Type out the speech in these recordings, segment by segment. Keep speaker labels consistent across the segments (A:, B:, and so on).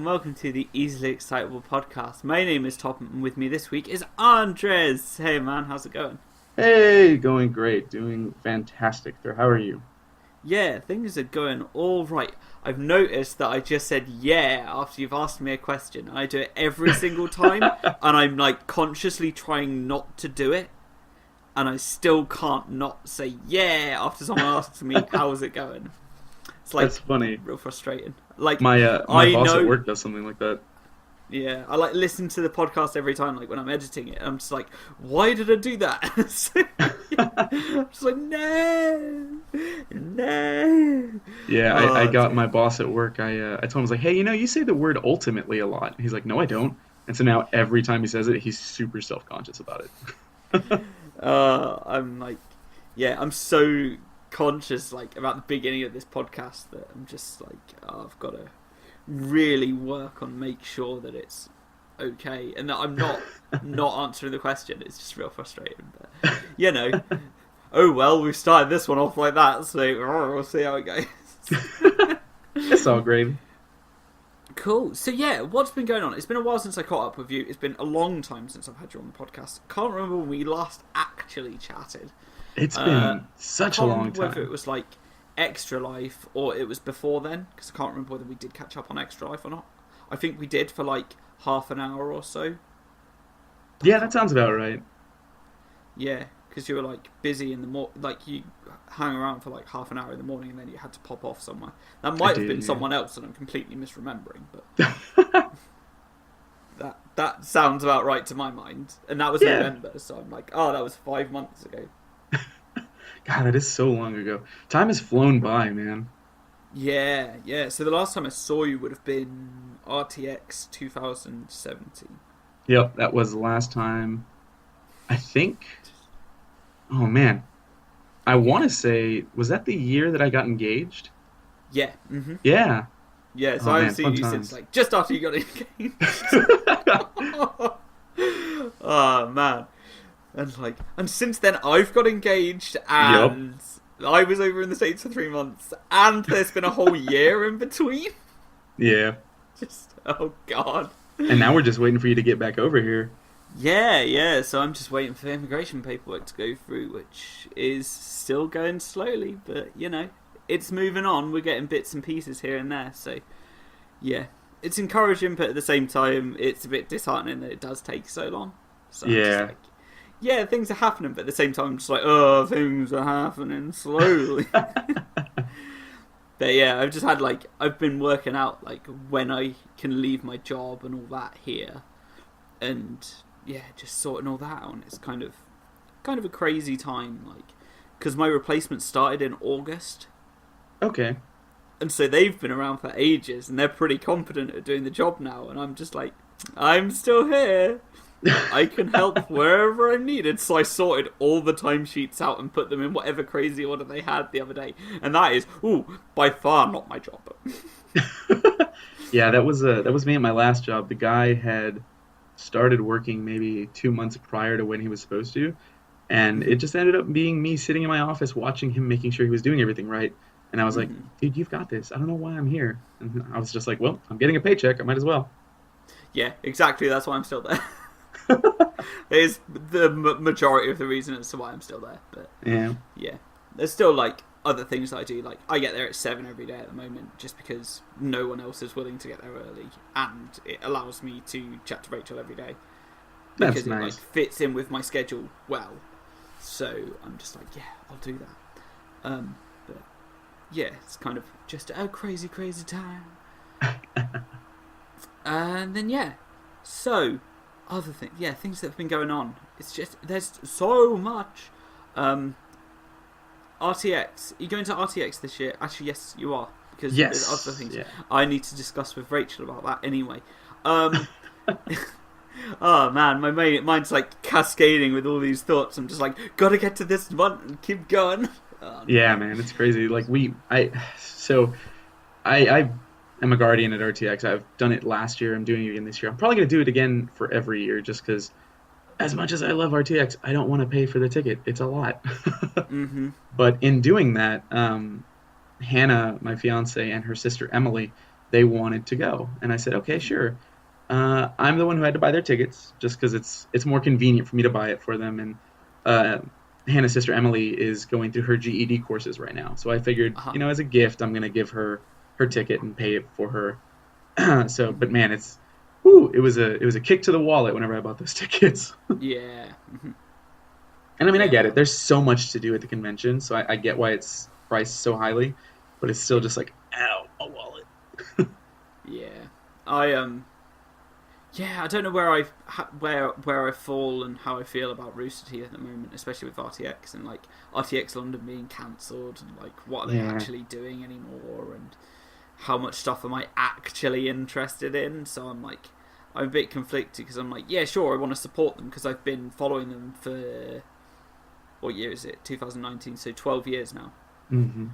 A: and welcome to the Easily Excitable podcast. My name is Top, and with me this week is Andres. Hey man, how's it going?
B: Hey, going great, doing fantastic there. How are you?
A: Yeah, things are going all right. I've noticed that I just said yeah after you've asked me a question. I do it every single time, and I'm like consciously trying not to do it, and I still can't not say yeah after someone asks me how's it going. It's like
B: That's funny.
A: real frustrating. Like
B: My
A: I
B: boss at
A: know.
B: work does something like that.
A: Yeah, I like listen to the podcast every time, like when I'm editing it. I'm just like, why did I do that? So, I'm just like, no, no.
B: Yeah, I
A: Oh, it's
B: got
A: good.
B: my boss at work. I told him, I was like, hey, you say the word ultimately a lot. He's like, no, I don't. And so now every time he says it, he's super self-conscious about it.
A: I'm like, yeah, I'm so conscious like about the beginning of this podcast that I'm just like, oh, I've got to really work on make sure that it's okay and that I'm not answering the question. It's just real frustrating, but you know. Oh well, we've started this one off like that, so we'll see how it goes.
B: It's all great.
A: Cool. So yeah, what's been going on? It's been a while since I caught up with you. It's been a long time since I've had you on the podcast. Can't remember when we last actually chatted.
B: It's
A: Uh,
B: been
A: I
B: such a
A: can't
B: long
A: remember whether it
B: time.
A: was like Extra Life or it was before then, because I can't remember whether we did catch up on Extra Life or not. I think we did for like half an hour or so. But I
B: Yeah, that
A: can't
B: sounds
A: remember.
B: about right.
A: Yeah, because you were like busy in the like you hang around for like half an hour in the morning and then you had to pop off somewhere. That
B: I
A: might have
B: did,
A: been
B: yeah.
A: someone else and I'm completely misremembering, but that sounds about right to my mind. And that was
B: Yeah.
A: November, so I'm like, oh, that was 5 months ago.
B: God, that is so long ago. Time has flown by, man.
A: Yeah, yeah. So the last time I saw you would have been RTX 2017.
B: Yep, that was the last time. I think. Oh man, I want
A: Yeah,
B: to say, was that the year that I got engaged?
A: yeah,
B: Yeah.
A: yeah. So
B: Oh
A: I haven't
B: man,
A: seen
B: fun
A: you since
B: times.
A: like just after you got engaged. Oh man, and since then I've got engaged
B: Yup.
A: and I was over in the States for 3 months and there's been a whole year in between.
B: Yeah.
A: Just oh god.
B: And now we're just waiting for you to get back over here.
A: Yeah, yeah. So I'm just waiting for the immigration paperwork to go through, which is still going slowly, but you know, it's moving on. We're getting bits and pieces here and there. So yeah, it's encouraging, but at the same time, it's a bit disheartening that it does take so long. So I'm just
B: Yeah.
A: like, yeah, things are happening, but at the same time, I'm just like, oh, things are happening slowly. But yeah, I've just had like I've been working out like when I can leave my job and all that here, and yeah, just sorting all that out. And it's kind of a crazy time, like because my replacement started in August,
B: Okay.
A: and so they've been around for ages, and they're pretty competent at doing the job now. And I'm just like, I'm still here. I can help wherever I'm needed. So I sorted all the timesheets out and put them in whatever crazy order they had the other day. And that is, ooh, by far not my job.
B: Yeah, that was me at my last job. The guy had started working maybe 2 months prior to when he was supposed to, and it just ended up being me sitting in my office watching him making sure he was doing everything right. And I was like, dude, you've got this. I don't know why I'm here. And I was just like, well, I'm getting a paycheck. I might as well.
A: Yeah, exactly. That's why I'm still there. Is the majority of the reason as to why I'm still there. But
B: Yeah.
A: yeah, there's still like other things that I do. Like I get there at 7 every day at the moment, just because no one else is willing to get there early, and it allows me to chat to Rachel every day
B: That's
A: because it like
B: nice.
A: fits in with my schedule well. So I'm just like, yeah, I'll do that. But yeah, it's kind of just a crazy, crazy time. And then yeah, so other things, yeah, things that have been going on. It's just there's so much. Um, RTX, are you going to RTX this year? Actually, yes, you are, because there's other
B: Yes.
A: things
B: Yeah.
A: I need to discuss with Rachel about that anyway. Um, oh man, mind's like cascading with all these thoughts. I'm just like, gotta get to this one and keep going. Oh
B: Yeah,
A: no.
B: man, it's crazy. Like so I am a guardian at RTX. I've done it last year. I'm doing it again this year. I'm probably gonna do it again for every year, just because as much as I love RTX, I don't want to pay for the ticket. It's a lot.
A: Mm-hmm.
B: But in doing that, Hannah, my fiance, and her sister Emily they wanted to go. And I said, okay, sure. I'm the one who had to buy their tickets just because it's more convenient for me to buy it for them. And uh, Hannah's sister Emily is going through her GED courses right now, so I figured,
A: Uh-huh.
B: as a gift, I'm gonna give her her ticket and pay it for her. So, but man, it was a kick to the wallet whenever I bought those tickets.
A: Yeah.
B: And I mean, I
A: Yeah.
B: get it. There's so much to do at the convention, so I get why it's priced so highly, but it's still
A: Yeah.
B: just like, ow, my wallet.
A: Yeah. I. Yeah, I don't know where I fall and how I feel about Rooster Teeth at the moment, especially with RTX and like RTX London being cancelled and like what are they
B: Yeah.
A: actually doing anymore and how much stuff am I actually interested in. So I'm a bit conflicted because I'm like, yeah, sure, I want to support them because I've been following them for what year is it? 2019, so 12 years now.
B: Hmm.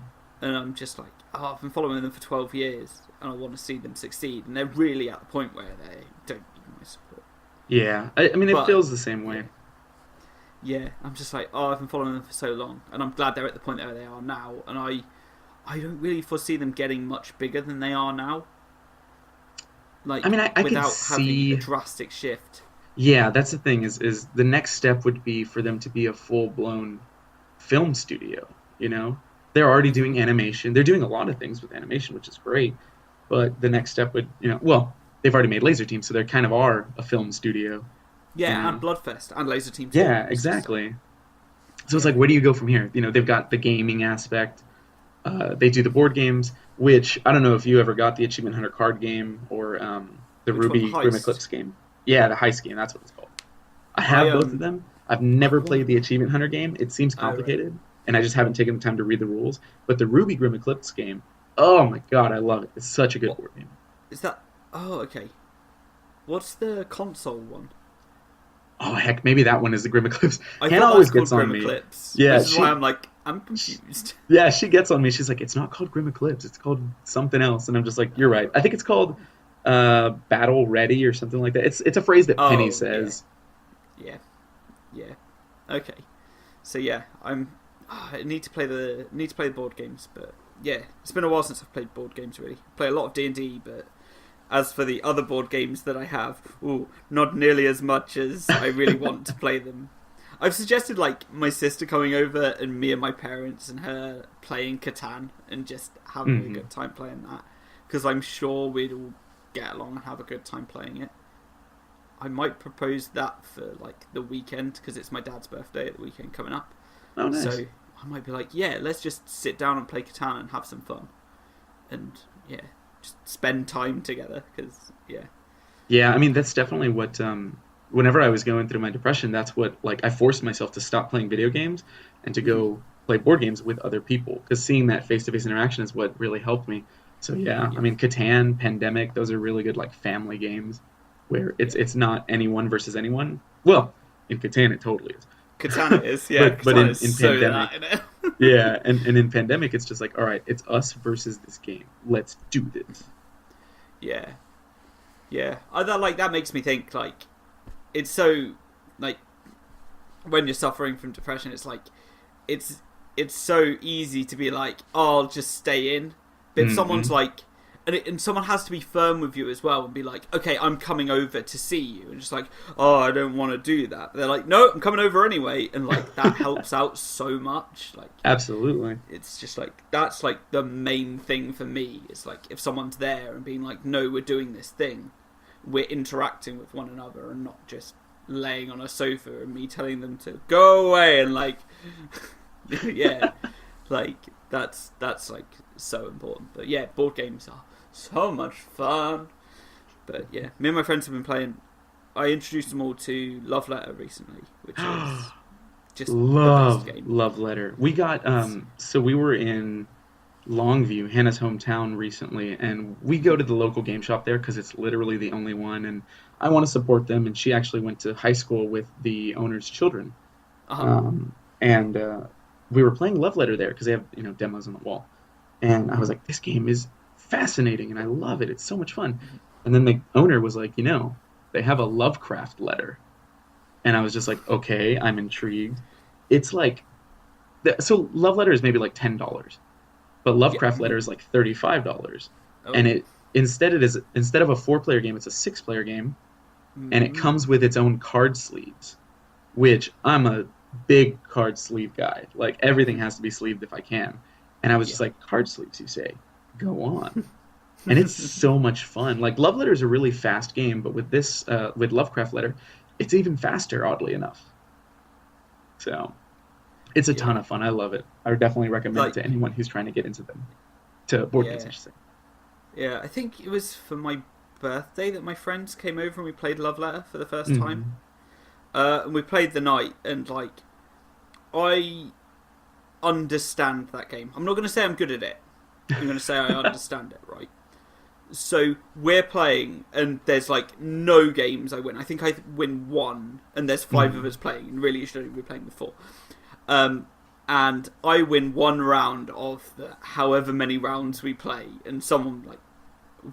A: And I'm just like, oh, I've been following them for 12 years and I want to see them succeed. And they're really at the point where they don't need my support.
B: Yeah. I mean, it
A: But
B: feels the same
A: yeah,
B: way.
A: yeah, I'm just like, oh, I've been following them for so long, and I'm glad they're at the point where they are now. And I don't really foresee them getting much bigger than they are now,
B: I
A: like
B: mean, I could
A: without having a
B: see.
A: drastic shift.
B: Yeah, that's the thing is the next step would be for them to be a full-blown film studio, you know? They're already
A: Hmm.
B: doing animation. They're doing a lot of things with animation, which is great. But the next step would, well, they've already made Laser Team, so they kind of are a film studio, you
A: Yeah, and
B: know?
A: Bloodfest and Laser Team 2.
B: Yeah,
A: It's just like,
B: exactly. So it's like,
A: yeah,
B: where do you go from here? They've got the gaming aspect. They do the board games, which I don't know if you ever got the Achievement Hunter card game or the
A: which one? The
B: Ruby Grim
A: Heist.
B: Eclipse game. Yeah, the Heist game, that's what it's called. I
A: I
B: have both of them. I've
A: I
B: never played
A: want
B: the
A: them.
B: Achievement Hunter game. It seems
A: Oh right.
B: complicated, and I just haven't taken the time to read the rules. But the Ruby Grim Eclipse game, oh my god, I love it. It's such a good
A: What
B: board game.
A: is that? Oh okay. What's the console one?
B: Oh heck, maybe that one is the Grim Eclipse.
A: I
B: Hannah
A: thought that was
B: always
A: called
B: gets on
A: Grim
B: me.
A: Eclipse,
B: Yeah,
A: which is why I'm
B: she
A: confused.
B: yeah, she gets on me. She's like, it's not called Grim Eclipse. It's called something else. And I'm just like, you're right. I think it's called Battle Ready or something like that. It's a phrase that Penny
A: Oh yeah,
B: says.
A: yeah, yeah. Okay. So yeah, I need to play the board games, but yeah, it's been a while since I've played board games. Really, I play a lot of D&D, but as for the other board games that I have, ooh, not nearly as much as I really want to play them. I've suggested like my sister coming over and me and my parents and her playing Catan and just having a
B: Hmm.
A: good time playing that because I'm sure we'd all get along and have a good time playing it. I might propose that for like the weekend because it's my dad's birthday at the weekend coming up.
B: Oh,
A: So
B: nice.
A: I might be like, yeah, let's just sit down and play Catan and have some fun, and yeah, just spend time together. Because yeah,
B: Yeah, I mean that's definitely what whenever I was going through my depression, that's what like I forced myself to stop playing video games and to
A: hmm
B: go play board games with other people because seeing that face-to-face interaction is what really helped me. So yeah, I
A: yeah,
B: mean Catan, Pandemic, those are really good like family games where it's
A: yeah.
B: it's not anyone versus anyone. Well, in Catan it totally is.
A: Katana is yeah,
B: But
A: Katana
B: in
A: is
B: in
A: so
B: Pandemic,
A: that in it.
B: yeah, and in Pandemic it's just like, all right, it's us versus this game. Let's do this.
A: Yeah, yeah. That makes me think like it's so like when you're suffering from depression, it's like it's it's so easy to be like, oh, I'll just stay in. But if someone's
B: Hmm.
A: like, and someone has to be firm with you as well and be like, okay, I'm coming over to see you, and just like, oh, I don't want to do that. But they're like, no, I'm coming over anyway, and like that helps out so much. Like
B: Absolutely.
A: it's just like that's like the main thing for me. It's like if someone's there and being like, no, we're doing this thing, we're interacting with one another and not just laying on a sofa and me telling them to go away and like yeah, like that's like so important. But yeah, board games are so much fun. But yeah, me and my friends have been playing. I introduced them all to Love Letter recently, which is just the best game.
B: Love letter. We got
A: It's
B: so we were in Longview, Hannah's hometown recently, and we go to the local game shop there because it's literally the only one, and I want to support them. And she actually went to high school with the owner's children,
A: uh-huh.
B: and we were playing Love Letter there because they have demos on the wall, and I was like, this game is fascinating, and I love it. It's so much fun. And then the owner was like, they have a Lovecraft letter, and I was just like, okay, I'm intrigued. It's like so Love Letter is maybe like $10, but
A: Yeah.
B: Lovecraft Letter is like $35, and
A: Oh.
B: instead of a 4-player game, it's a 6-player game, and it
A: Mm,
B: comes with its own card sleeves, which I'm a big card sleeve guy. Like everything has to be sleeved if I can. And I was
A: yeah.
B: just like, card sleeves, you say? Go on. And it's so much fun. Like Love Letter is a really fast game, but with this, with Lovecraft Letter, it's even faster, oddly enough. So it's a ton
A: Yeah.
B: of fun. I love it. I would definitely recommend it
A: Like,
B: to anyone who's trying to get into them, to board games, I
A: yeah.
B: should say.
A: Yeah, I think it was for my birthday that my friends came over and we played Love Letter for the first time.
B: Hmm.
A: And we played the night, and like, I understand that game. I'm not going to say I'm good at it. I'm going to say I understand it, right? So we're playing, and there's like no games I win. I think I win one, and there's five of
B: Hmm.
A: us playing, and really you should only be playing with four. Um, and I win one round of the however many rounds we play, and someone like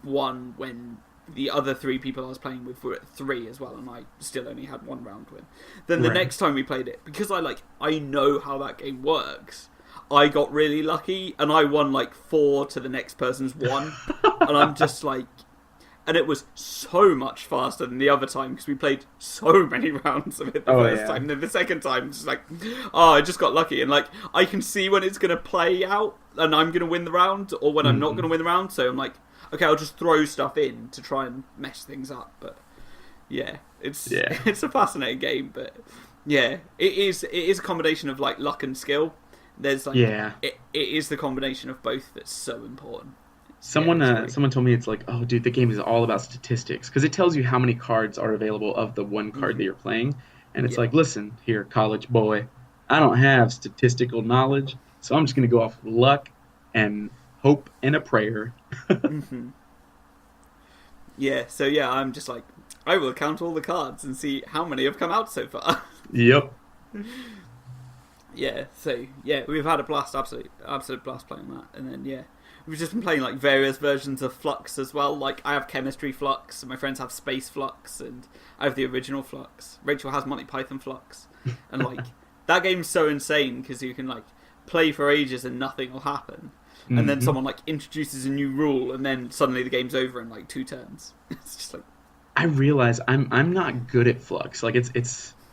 A: won when the other three people I was playing with were at three as well, and I still only had one round win. Then the
B: Right.
A: next time we played it, because I know how that game works, I got really lucky and I won like four to the next person's one, and I'm just like, and it was so much faster than the other time because we played so many rounds of it the
B: Oh
A: first
B: yeah.
A: time. Then the second time, it's like, oh, I just got lucky, and like I can see when it's gonna play out and I'm gonna win the round, or when I'm not
B: Hmm.
A: gonna win the round. So I'm like, okay, I'll just throw stuff in to try and mess things up. But yeah, it's
B: Yeah.
A: it's a fascinating game. But yeah, it is a combination of like luck and skill. There's like
B: Yeah.
A: it is the combination of both that's so important. Yeah,
B: Someone
A: it's great.
B: someone told me it's like, oh, dude, the game is all about statistics because it tells you how many cards are available of the one card that
A: Hmm.
B: you're playing, and it's
A: Yeah.
B: like, listen here, college boy, I don't have statistical knowledge, so I'm just gonna go off luck and hope and a prayer.
A: Hmm. Yeah, so yeah, I'm just like, I will count all the cards and see how many have come out so far.
B: Yep.
A: Yeah, so yeah, we've had a blast, absolute blast playing that, and then yeah, we've just been playing like various versions of Flux as well. Like I have Chemistry Flux, and my friends have Space Flux, and I have the original Flux. Rachel has Monty Python Flux, and like that game's so insane because you can like play for ages and nothing will happen, and then
B: Hmm.
A: someone like introduces a new rule, and then suddenly the game's over in like 2 turns. It's just like
B: I realize I'm not good at Flux. Like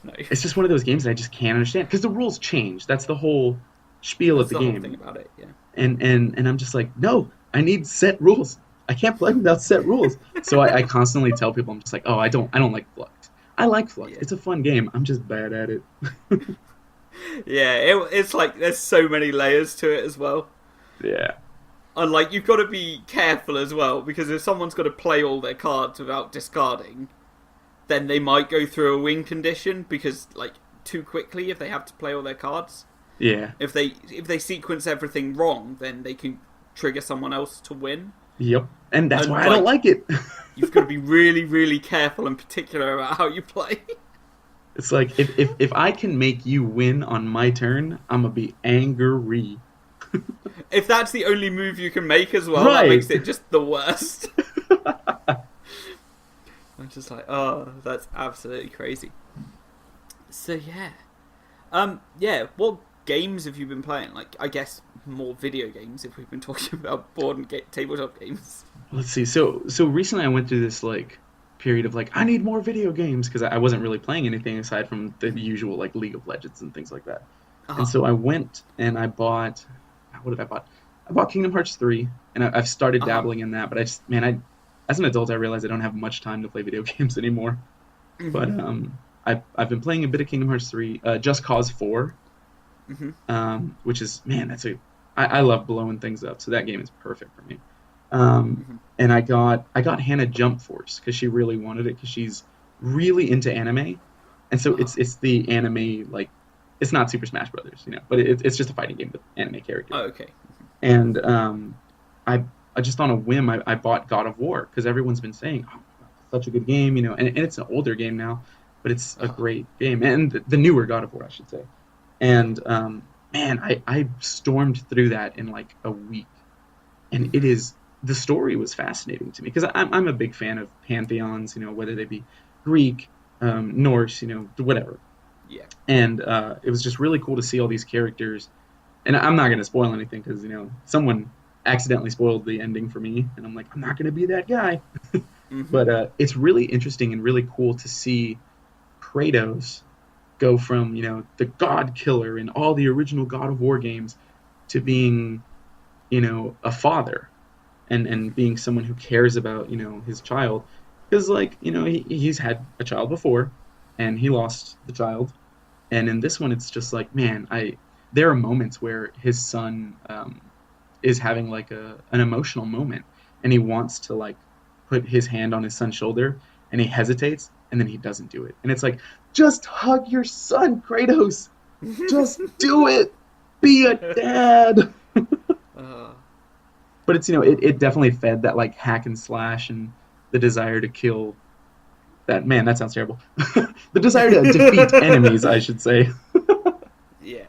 A: no,
B: it's just one of those games that I just can't understand because the rules change. That's the whole spiel of
A: that's
B: the
A: the whole thing
B: game.
A: about it. Yeah.
B: And I'm just like, no, I need set rules. I can't play without set rules. So I constantly tell people, I'm just like, oh, I don't like Flux. I like Flux.
A: Yeah.
B: It's a fun game. I'm just bad at it.
A: Yeah, it's like there's so many layers to it as well.
B: Yeah.
A: And like you've got to be careful as well because if someone's got to play all their cards without discarding, then they might go through a win condition because like too quickly if they have to play all their cards.
B: Yeah.
A: If they sequence everything wrong, then they can trigger someone else to win.
B: Yep. And that's
A: And
B: why I don't
A: like
B: like it.
A: you've got to be really, really careful and particular about how you play.
B: It's like if I can make you win on my turn, I'm gonna be angry.
A: If that's the only move you can make as well, that
B: Right.
A: makes it just the worst. I'm just like, oh, that's absolutely crazy. So yeah, yeah. What games have you been playing? Like, I guess more video games if we've been talking about board and tabletop games.
B: Let's see. So recently I went through this like period of like I need more video games because I wasn't really playing anything aside from the usual like League of Legends and things like that.
A: Uh
B: And
A: huh.
B: so I went and I bought what did I bought? I bought Kingdom Hearts 3 and I've started
A: Uh huh.
B: dabbling in that, but I just man, I as an adult I realized I don't have much time to play video games anymore. But
A: Mhm.
B: I've been playing a bit of Kingdom Hearts 3, Just Cause 4,
A: Mhm.
B: which is man, I love blowing things up, so that game is perfect for me. Um,
A: Mhm.
B: and I got Hannah Jump Force because she really wanted it because she's really into anime, and so
A: Uh huh.
B: it's the anime like it's not Super Smash Brothers, but it's just a fighting game with anime
A: Oh,
B: characters.
A: okay.
B: And I just on a whim I bought God of War because everyone's been saying oh, such a good game, and it's an older game now, but it's
A: Uh
B: a
A: huh.
B: great game and the newer God of War I should say.
A: Yeah.
B: And man, I stormed through that in like a week, and it
A: Mhm.
B: is the story was fascinating to me because I'm a big fan of pantheons, whether they be Greek, Norse, whatever.
A: Yeah.
B: And it was just really cool to see all these characters. And I'm not going to spoil anything because someone accidentally spoiled the ending for me, and I'm like, I'm not gonna be that guy.
A: Hmm.
B: But it's really interesting and really cool to see Kratos go from the God Killer in all the original God of War games to being a father and being someone who cares about his child, because like he's had a child before and he lost the child, and in this one it's just like, man, I there are moments where his son is having like an emotional moment, and he wants to like put his hand on his son's shoulder, and he hesitates, and then he doesn't do it, and it's like, just hug your son, Kratos, just do it, be a dad.
A: uh,
B: But it's it definitely fed that like hack and slash and the desire to kill that man. That sounds terrible. The desire to defeat enemies, I should say.
A: yeah.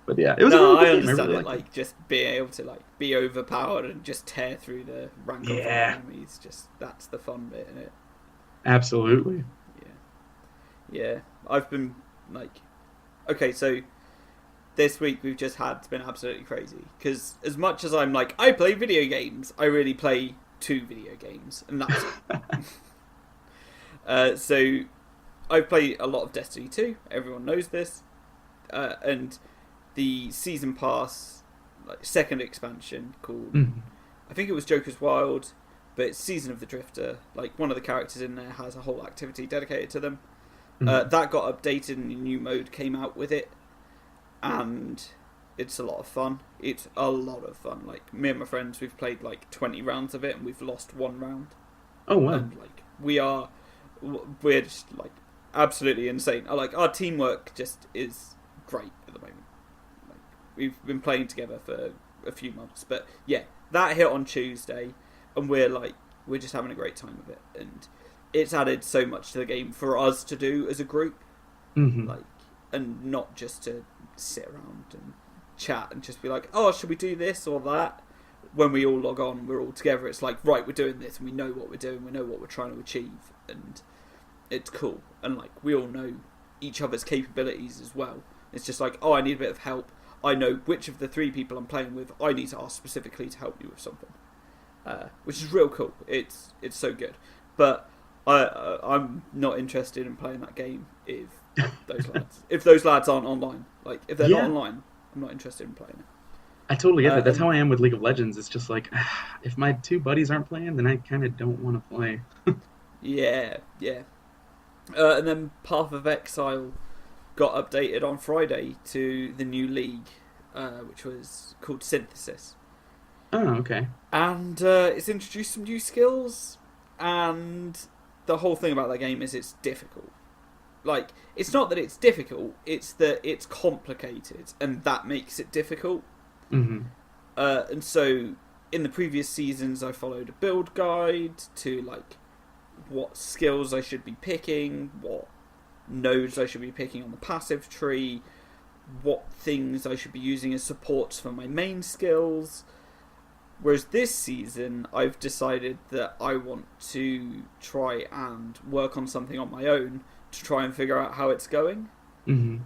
B: But yeah, it was a
A: No,
B: really
A: I
B: good game. I
A: understand
B: really
A: it.
B: liked it.
A: Like just being able to like be overpowered and just tear through the rank and file
B: Yeah,
A: enemies. Just that's the fun bit in it.
B: absolutely.
A: Yeah, yeah. I've been like, okay, so this week we've just had it's been absolutely crazy because as much as I'm like I play video games, I really play 2 video games, and that's it. So I play a lot of Destiny 2. Everyone knows this, and the season pass, like second expansion called,
B: Mhm.
A: I think it was Joker's Wild, but it's Season of the Drifter. Like one of the characters in there has a whole activity dedicated to them.
B: Mhm.
A: That got updated and a new mode came out with it, and it's a lot of fun. It's a lot of fun. Like me and my friends, we've played like 20 rounds of it, and we've lost 1 round.
B: Oh wow.
A: And like we're just like absolutely insane. Like our teamwork just is great at the moment. Like we've been playing together for a few months, but yeah, that hit on Tuesday, and we're just having a great time with it, and it's added so much to the game for us to do as a group,
B: Hmm.
A: like, and not just to sit around and chat and just be like, oh, should we do this or that? When we all log on, we're all together. It's like, right, we're doing this, and we know what we're doing. We know what we're trying to achieve, and it's cool. And like, we all know each other's capabilities as well. It's just like, oh, I need a bit of help. I know which of the 3 people I'm playing with I need to ask specifically to help you with something, which is real cool. It's so good, but I'm not interested in playing that game if those lads aren't online. Like if they're not
B: Yeah,
A: online, I'm not interested in playing it.
B: I totally get that. That's how
A: And
B: I am with League of Legends. It's just like, if my 2 buddies aren't playing, then I kind of don't want to play.
A: yeah, yeah. And then Path of Exile got updated on Friday to the new league, which was called Synthesis,
B: Oh, okay.
A: and it's introduced some new skills. And the whole thing about that game is it's difficult. Like, it's not that it's difficult; it's that it's complicated, and that makes it difficult.
B: Hmm.
A: And so, in the previous seasons, I followed a build guide to like what skills I should be picking, what nodes I should be picking on the passive tree, what things I should be using as supports for my main skills. Whereas this season, I've decided that I want to try and work on something on my own to try and figure out how it's going.
B: Hmm.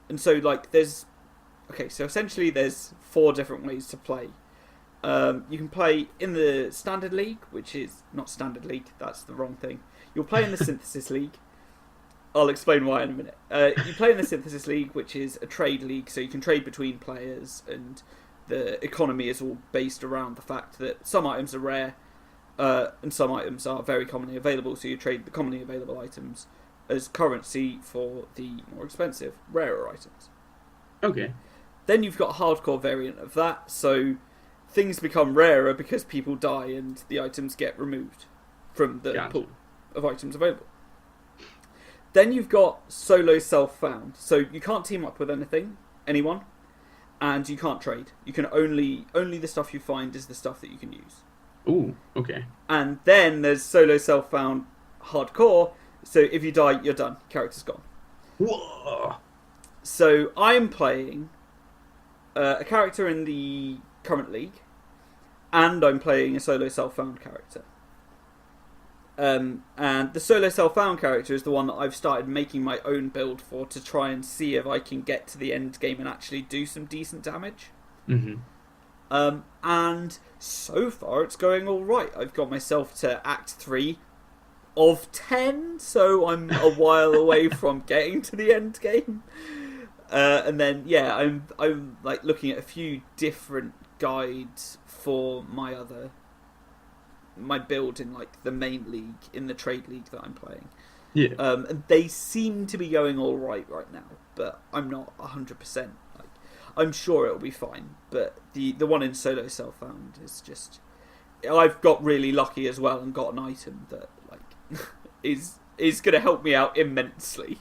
A: And so, like, so essentially there's 4 different ways to play. You can play in the Standard League, which is not Standard League, that's the wrong thing. You'll play in the Synthesis League. I'll explain why in a minute. You play in the Synthesis League, which is a trade league, so you can trade between players, and the economy is all based around the fact that some items are rare, and some items are very commonly available, so you trade the commonly available items as currency for the more expensive, rarer items.
B: Okay.
A: Then you've got a hardcore variant of that, so things become rarer because people die and the items get removed from the
B: Gotcha.
A: pool of items available. Then you've got solo self-found, so you can't team up with anyone, and you can't trade. You can only the stuff you find is the stuff that you can use.
B: Ooh, okay.
A: And then there's solo self-found hardcore, so if you die, you're done. Character's gone.
B: Whoa.
A: So I'm playing a character in the current league, and I'm playing a solo self-found character. And the solo self-found character is the one that I've started making my own build for to try and see if I can get to the end game and actually do some decent damage.
B: Hmm.
A: And so far it's going all right. I've got myself to Act 3 of 10, so I'm a while away from getting to the end game. And then yeah, I'm like looking at a few different guides for my build in like the main league, in the trade league that I'm playing.
B: Yeah.
A: And they seem to be going all right now, but I'm not 100%. Like, I'm sure it'll be fine, but the one in solo self-found is just, I've got really lucky as well and got an item that like is going to help me out immensely,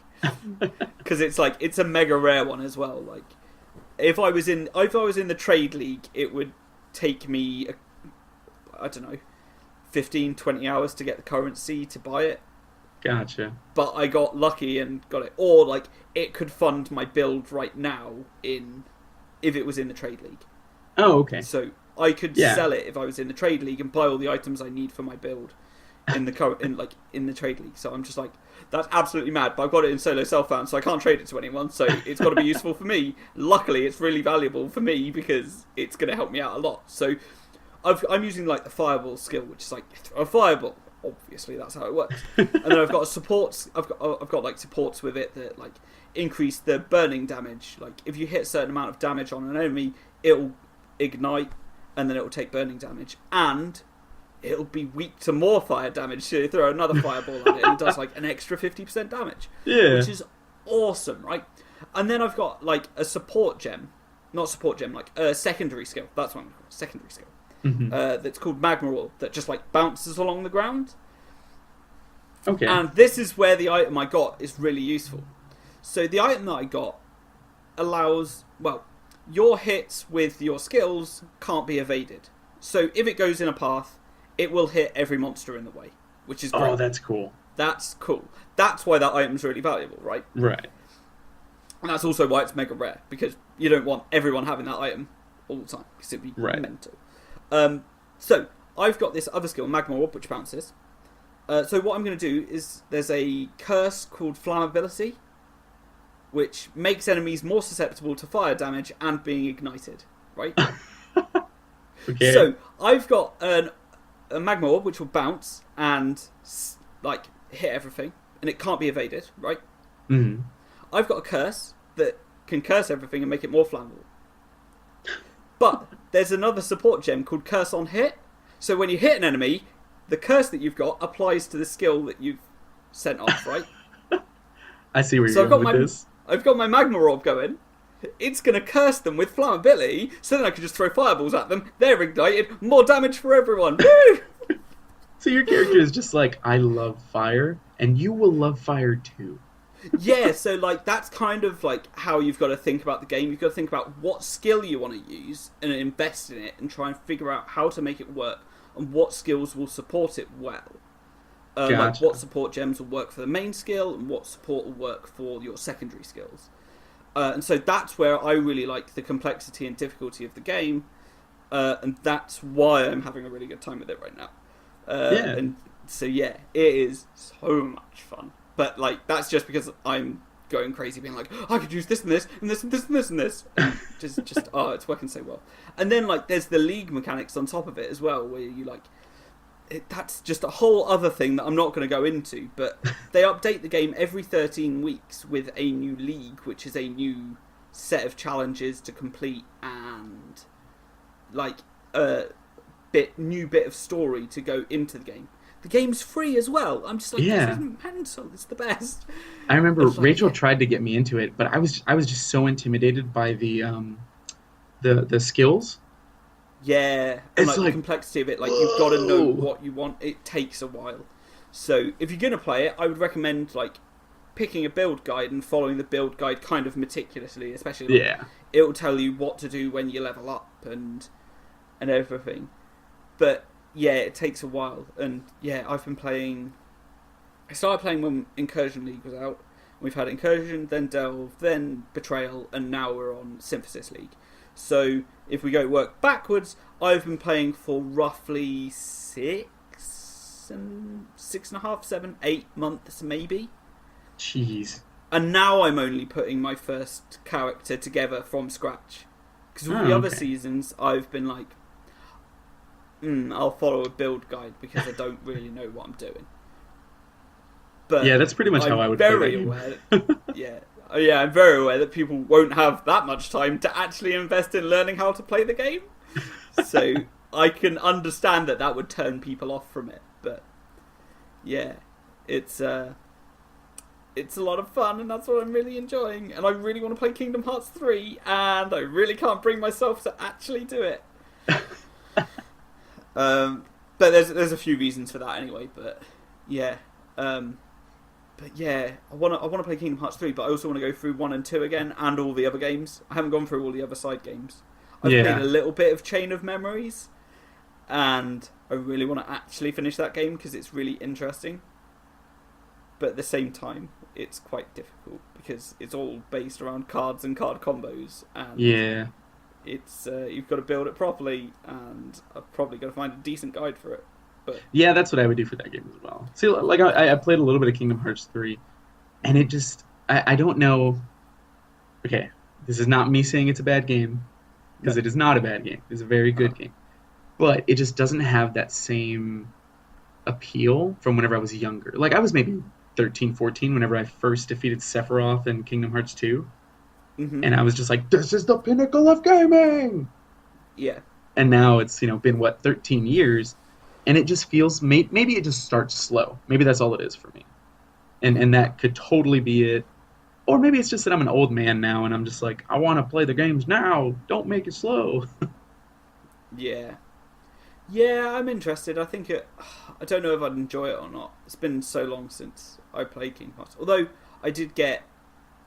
A: because it's a mega rare one as well. Like if I was in the trade league, it would take me I don't know, 15-20 hours to get the currency to buy it.
B: Gotcha.
A: But I got lucky and got it. Or like it could fund my build right now if it was in the trade league.
B: Oh, okay.
A: So I could sell it if I was in the trade league and buy all the items I need for my build in the trade league. So I'm just like, that's absolutely mad. But I've got it in solo self-found, so I can't trade it to anyone. So it's got to be useful for me. Luckily, it's really valuable for me because it's going to help me out a lot. So I'm using like the fireball skill, which is like a fireball. Obviously, that's how it works. And then I've got supports. I've got like supports with it that like increase the burning damage. Like if you hit a certain amount of damage on an enemy, it'll ignite, and then it'll take burning damage, and it'll be weak to more fire damage. So you throw another fireball at it, and it does like an extra 50% damage.
B: Yeah.
A: Which is awesome, right? And then I've got like a support gem, not support gem, like a secondary skill. That's what I'm calling secondary skill.
B: Mm-hmm.
A: That's called Magma Orb, that just like bounces along the ground.
B: Okay.
A: And this is where the item I got is really useful. So the item that I got allows, well, your hits with your skills can't be evaded. So if it goes in a path, it will hit every monster in the way, which is great.
B: Oh, that's cool.
A: That's cool. That's why that item's really valuable, right?
B: Right.
A: And that's also why it's mega rare, because you don't want everyone having that item all the time, because it'd be mental. So I've got this other skill, Magma Orb, which bounces. So what I'm going to do is there's a curse called Flammability, which makes enemies more susceptible to fire damage and being ignited, right?
B: Okay.
A: So I've got a Magma Orb which will bounce and like hit everything, and it can't be evaded, right?
B: Mm-hmm.
A: I've got a curse that can curse everything and make it more flammable. But there's another support gem called Curse on Hit. So when you hit an enemy, the curse that you've got applies to the skill that you've sent off, right?
B: I see where you're going with this.
A: I've got my Magma Orb going. It's going to curse them with flammability, so then I can just throw fireballs at them. They're ignited. More damage for everyone. Woo!
B: So your character is just like, I love fire, and you will love fire too.
A: Yeah, so like that's kind of like how you've got to think about the game. You've got to think about what skill you want to use and invest in it and try and figure out how to make it work and what skills will support it well.
B: Gotcha.
A: Like what support gems will work for the main skill and what support will work for your secondary skills. And so that's where I really like the complexity and difficulty of the game, and that's why I'm having a really good time with it right now. And so yeah, it is so much fun. But like that's just because I'm going crazy, being like, oh, I could use this and this and this and this and this and this. And just oh, it's working so well. And then like there's the league mechanics on top of it as well, where you like that's just a whole other thing that I'm not going to go into. But they update the game every 13 weeks with a new league, which is a new set of challenges to complete and like a new bit of story to go into the game. The game's free as well. I'm just like, this isn't mental. It's the best.
B: I remember
A: like,
B: Rachel tried to get me into it, but I was just so intimidated by the skills.
A: Yeah, and like the complexity of it. Like you've got to know what you want. It takes a while. So if you're gonna play it, I would recommend like picking a build guide and following the build guide kind of meticulously. Especially it will tell you what to do when you level up and everything. But yeah, it takes a while, and yeah, I've been playing. I started playing when Incursion League was out. We've had Incursion, then Delve, then Betrayal, and now we're on Synthesis League. So if we work backwards, I've been playing for roughly 6.5, 7, 8 months maybe.
B: Jeez.
A: And now I'm only putting my first character together from scratch. Because all
B: Oh,
A: the other
B: okay.
A: seasons, I've been like, I'll follow a build guide because I don't really know what I'm doing.
B: Yeah,
A: But
B: that's pretty much how
A: I'm
B: I would play that
A: very
B: game.
A: aware, yeah, yeah, I'm very aware that people won't have that much time to actually invest in learning how to play the game. So I can understand that would turn people off from it. But yeah, it's it's a lot of fun, and that's what I'm really enjoying. And I really want to play Kingdom Hearts 3, and I really can't bring myself to actually do it. Um, but there's a few reasons for that anyway. But yeah, I wanna play Kingdom Hearts 3, but I also want to go through 1 and 2 again, and all the other games. I haven't gone through all the other side games. I've played
B: Yeah.
A: a little bit of Chain of Memories, and I really want to actually finish that game because it's really interesting. But at the same time, it's quite difficult because it's all based around cards and card combos, and
B: Yeah.
A: it's you've got to build it properly, and I've probably got to find a decent guide for it. But
B: Yeah, that's what I would do for that game as well. See, like I played a little bit of Kingdom Hearts 3, and it just I don't know. Okay, this is not me saying it's a bad game because
A: no,
B: it is not a bad game. It's a very
A: uh,
B: good game, but it just doesn't have that same appeal from whenever I was younger. Like I was maybe 13, 14 whenever I first defeated Sephiroth in Kingdom Hearts 2,
A: mm-hmm.
B: and I was just like, this is the pinnacle of gaming.
A: Yeah,
B: And now it's, been what, 13 years, and it just feels maybe it just starts slow. Maybe that's all it is for me. And that could totally be it. Or maybe it's just that I'm an old man now and I'm just like, I want to play the games now. Don't make it slow.
A: yeah. Yeah, I'm interested. I think it. I don't know if I'd enjoy it or not. It's been so long since I played Kingdom Hearts. Although I did get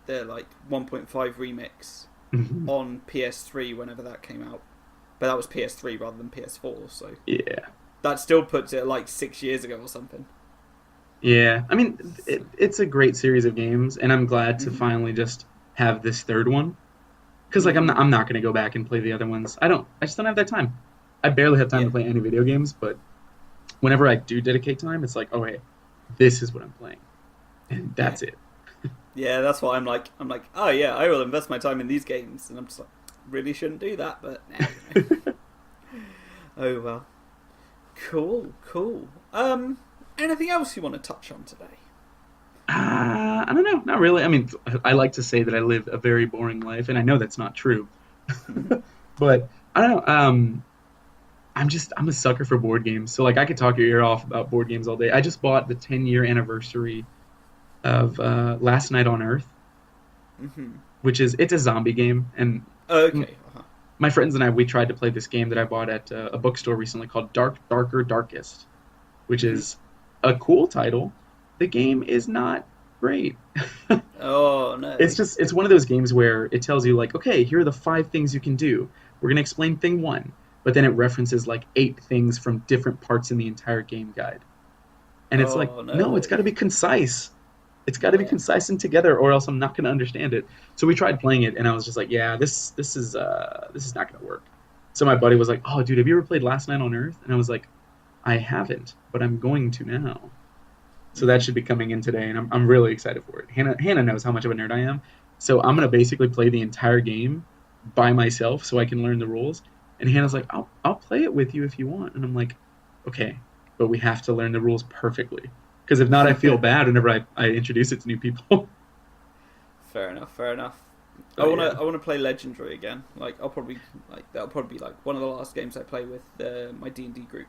A: the 1.5 remix on PS3 whenever that came out, but that was PS3 rather than PS4. So
B: Yeah.
A: that still puts it at 6 years ago or something.
B: Yeah. I mean,
A: So,
B: it's a great series of games, and I'm glad to
A: mm-hmm.
B: finally just have this third one. Because
A: Mm,
B: I'm not going to go back and play the other ones. I just don't have that time. I barely have time
A: yeah,
B: to play any video games, but whenever I do dedicate time, it's like, oh, hey, this is what I'm playing. And
A: yeah,
B: that's it.
A: yeah. That's what I'm like. I'm like, oh yeah, I will invest my time in these games, and I'm just like, really shouldn't do that, but oh well. Cool, cool. Anything else you want to touch on today?
B: I don't know. Not really. I mean, I like to say that I live a very boring life, and I know that's not true. But I don't know. I'm a sucker for board games. So like I could talk your ear off about board games all day. I just bought the 10-year anniversary of Last Night on Earth,
A: Mm-hmm.
B: which is it's a zombie game, and
A: Okay. Uh-huh.
B: my friends and I we tried to play this game that I bought at a bookstore recently called Dark Darker Darkest, which
A: Mm-hmm.
B: is a cool title. The game is not great.
A: Oh no.
B: It's one of those games where it tells you like, okay, here are the 5 things you can do. We're gonna explain thing one, but then it references like 8 things from different parts in the entire game guide. And it's like,
A: Oh
B: no, it's got
A: no.
B: to be concise. It's got to be
A: Yeah.
B: concise and together, or else I'm not going to understand it. So we tried playing it, and I was just like, yeah, this is not going to work. So my buddy was like, oh, dude, have you ever played Last Night on Earth? And I was like, I haven't, but I'm going to now. So that
A: Mm-hmm.
B: should be coming in today, and I'm really excited for it. Hannah knows how much of a nerd I am, so I'm gonna basically play the entire game by myself so I can learn the rules. And Hannah's like, I'll play it with you if you want, and I'm like, okay, but we have to learn the rules perfectly, because if not, I feel bad whenever I introduce it to new people.
A: Fair enough. Fair enough. I
B: But
A: wanna
B: yeah,
A: I wanna play Legendary again. That'll probably be one of the last games I play with my D&D group.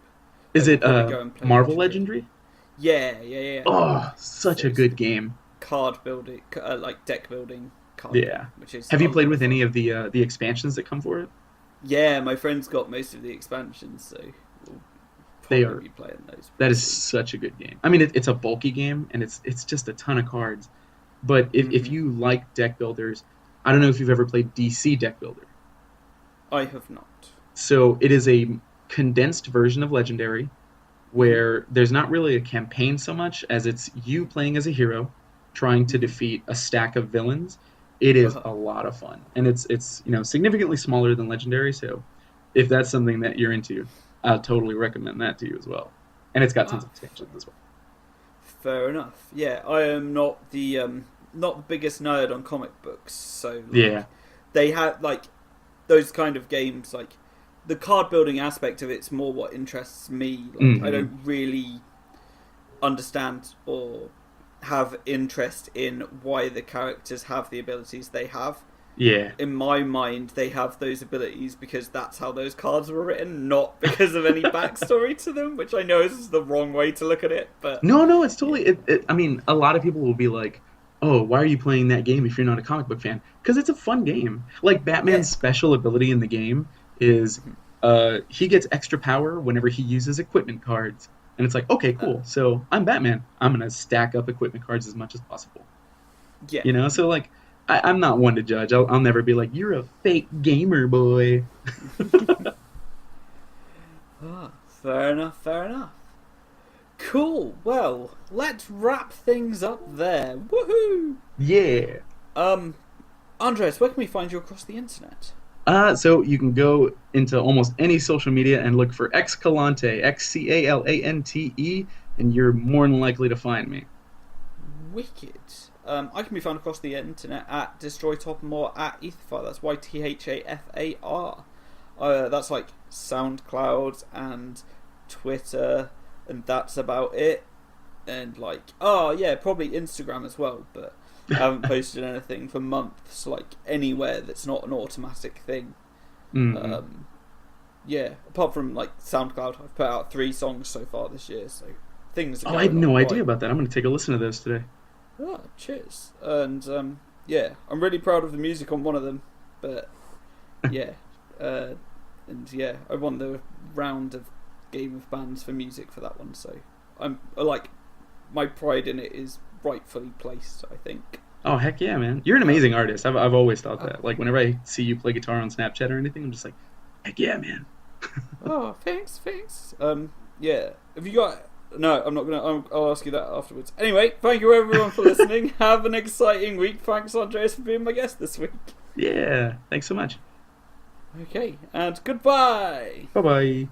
B: is
A: We'll
B: it
A: probably go and play
B: Marvel
A: Legendary.
B: Legendary?
A: Yeah, yeah, yeah.
B: Oh, such
A: So
B: a
A: it's
B: good
A: the
B: game.
A: card building, deck building card game,
B: Yeah.
A: which is
B: Have
A: a
B: you played
A: lot of
B: with
A: fun.
B: any of the expansions that come for it?
A: Yeah, my friend's got most of the expansions, so we'll
B: They
A: probably
B: are
A: be playing those
B: That
A: pretty
B: is
A: soon.
B: such a good game. I mean, it's a bulky game, and it's just a ton of cards. But if
A: Hmm.
B: you like deck builders, I don't know if you've ever played DC Deck Builder.
A: I have not.
B: So it is a condensed version of Legendary,
A: Hmm.
B: where there's not really a campaign so much as it's you playing as a hero, trying to
A: Hmm.
B: defeat a stack of villains. It is
A: Uh-huh.
B: a lot of fun, and it's significantly smaller than Legendary. So if that's something that you're into, I'll totally recommend that to you as well. And it's got tons
A: Ah,
B: of expansions as well.
A: fair enough. Yeah, I am not the biggest nerd on comic books, so
B: Yeah.
A: they have those kind of games, like the card building aspect of it's more what interests me. Like,
B: Mm-hmm.
A: I don't really understand or have interest in why the characters have the abilities they have.
B: Yeah.
A: In my mind, they have those abilities because that's how those cards were written, not because of any backstory to them, which I know is the wrong way to look at it. But
B: No, no, it's totally. I mean, a lot of people will be like, "Oh, why are you playing that game if you're not a comic book fan?" Because it's a fun game. Like
A: yeah,
B: Batman's special ability in the game is, he gets extra power whenever he uses equipment cards, and it's like, okay, cool. So I'm Batman. I'm gonna stack up equipment cards as much as possible.
A: yeah.
B: You know, so like, I'm not one to judge. I'll never be like, "You're a fake gamer, boy."
A: Ah, fair enough, fair enough. Cool. Well, let's wrap things up there. Woohoo!
B: Yeah.
A: Andres, where can we find you across the internet?
B: So you can go into almost any social media and look for Xcalante, Xcalante, and you're more than likely to find me.
A: Wicked. I can be found across the internet at DestroyTopmore or at Etherfar. That's YTHAFAR. That's like SoundCloud and Twitter, and that's about it. And like, oh yeah, probably Instagram as well, but I haven't posted anything for months, like anywhere that's not an automatic thing.
B: Mm-hmm.
A: Yeah, apart from like SoundCloud, I've put out 3 songs so far this year, so things are
B: Oh,
A: going
B: I had no
A: on
B: idea
A: right.
B: about that. I'm going to take a listen to those today.
A: Oh, cheers. And yeah, I'm really proud of the music on one of them, but yeah, and yeah, I won the round of Game of Bands for music for that one, so I'm like, my pride in it is rightfully placed, I think.
B: Oh, heck yeah, man. You're an amazing artist. I've always thought that. Like, whenever I see you play guitar on Snapchat or anything, I'm just like, heck yeah, man.
A: Oh, thanks. Yeah, have you got? No, I'm not gonna. I'll ask you that afterwards. Anyway, thank you everyone for listening. Have an exciting week. Thanks, Andreas, for being my guest this week.
B: Yeah. Thanks so much.
A: Okay, and goodbye.
B: Bye-bye.